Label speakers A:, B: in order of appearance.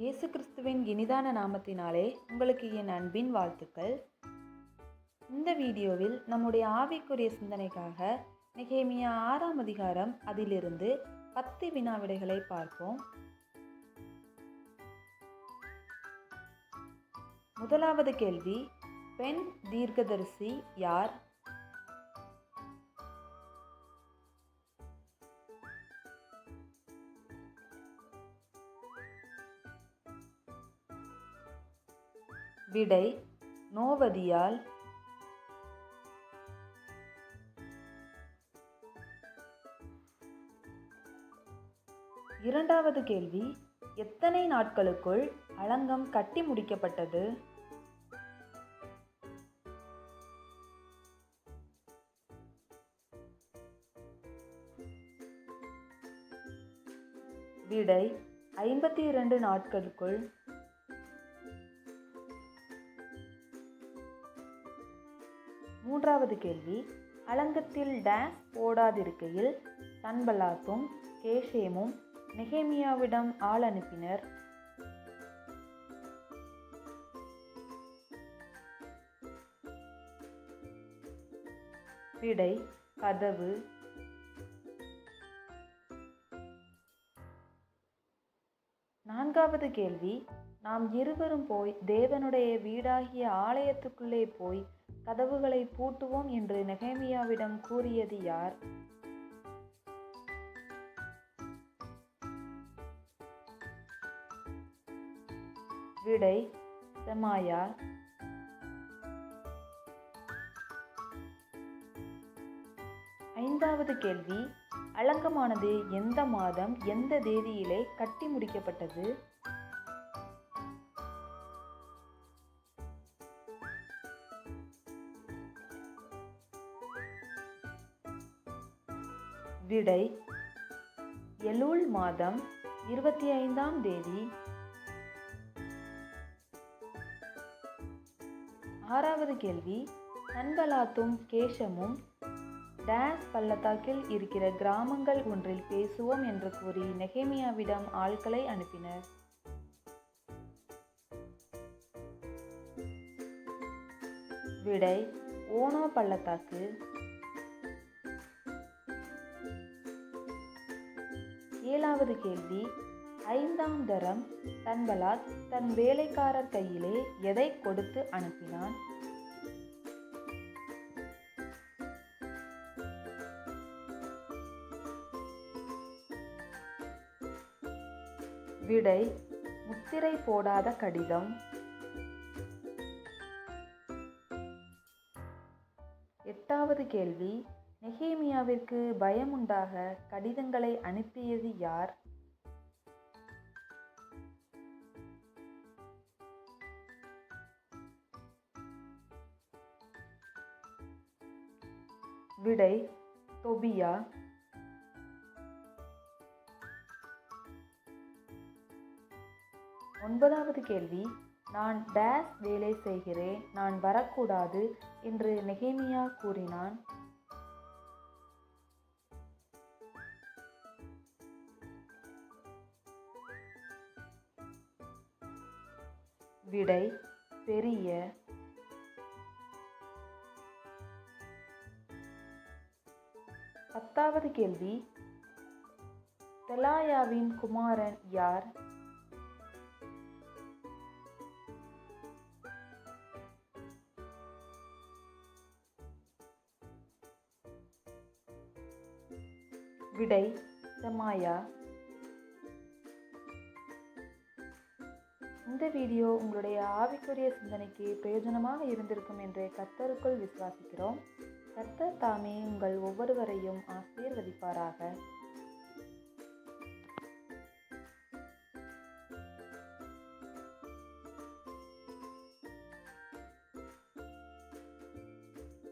A: இயேசு கிறிஸ்துவின் இனிதான நாமத்தினாலே உங்களுக்கு என் அன்பின் வாழ்த்துக்கள். இந்த வீடியோவில் நம்முடைய ஆவிக்குரிய சிந்தனைக்காக நெகேமியா 6ஆம் அதிகாரம் அதிலிருந்து 10 வினாவிடைகளை பார்ப்போம். முதலாவது கேள்வி, பெண் தீர்க்கதரிசி யார்? விடை நோவதியாள். இரண்டாவது கேள்வி, எத்தனை நாட்களுக்குள் அலங்கம் கட்டி முடிக்கப்பட்டது? விடை 52 நாட்களுக்குள். மூன்றாவது கேள்வி, அலங்கத்தில் டேஸ் போடாதிருக்கையில் சன்பல்லாத்தும் கேஷேமும் நெகேமியாவிடம் ஆள் அனுப்பினர். விடை கதவு. நான்காவது கேள்வி, நாம் இருவரும் போய் தேவனுடைய வீடாகிய ஆலயத்துக்குள்ளே போய் கதவுகளை பூட்டுவோம் என்று நெகேமியாவிடம் கூறியது யார்? விடை செமாயா. ஐந்தாவது கேள்வி, அலங்கமானது எந்த மாதம் எந்த தேதியிலே கட்டி முடிக்கப்பட்டது? விடை எலூல் மாதம் 25ஆம் தேதி. ஆறாவது கேள்வி, சன்பல்லாத்தும் கேஷமும் டேஸ் பள்ளத்தாக்கில் இருக்கிற கிராமங்கள் ஒன்றில் பேசுவோம் என்று கூறி நெகேமியாவிடம் ஆட்களை அனுப்பினர். விடை ஓனோ பள்ளத்தாக்கு. ஏழாவது கேள்வி, 5ஆம் தரம் சன்பல்லாத் தன் வேலைக்காரர் கையிலே எதை கொடுத்து அனுப்பினான்? விடை முத்திரை போடாத கடிதம். எட்டாவது கேள்வி, நெகேமியாவிற்கு பயமுண்டாக கடிதங்களை அனுப்பியது யார்? விடை தொபியா. ஒன்பதாவது கேள்வி, நான் டேஸ் வேலை செய்கிறேன், நான் வரக்கூடாது என்று நெகேமியா கூறினான். விடை பெரிய. பத்தாவது கேள்வி, தெலாயாவின் குமாரன் யார்? விடை செமாயா. இந்த வீடியோ உங்களுடைய ஆவிக்குரிய சிந்தனைக்கு பிரயோஜனமாக இருந்திருக்கும் என்று கர்த்தருக்குள் விசுவாசிக்கிறோம். கர்த்தர் தாமே உங்கள் ஒவ்வொருவரையும் ஆசீர்வதிப்பாராக.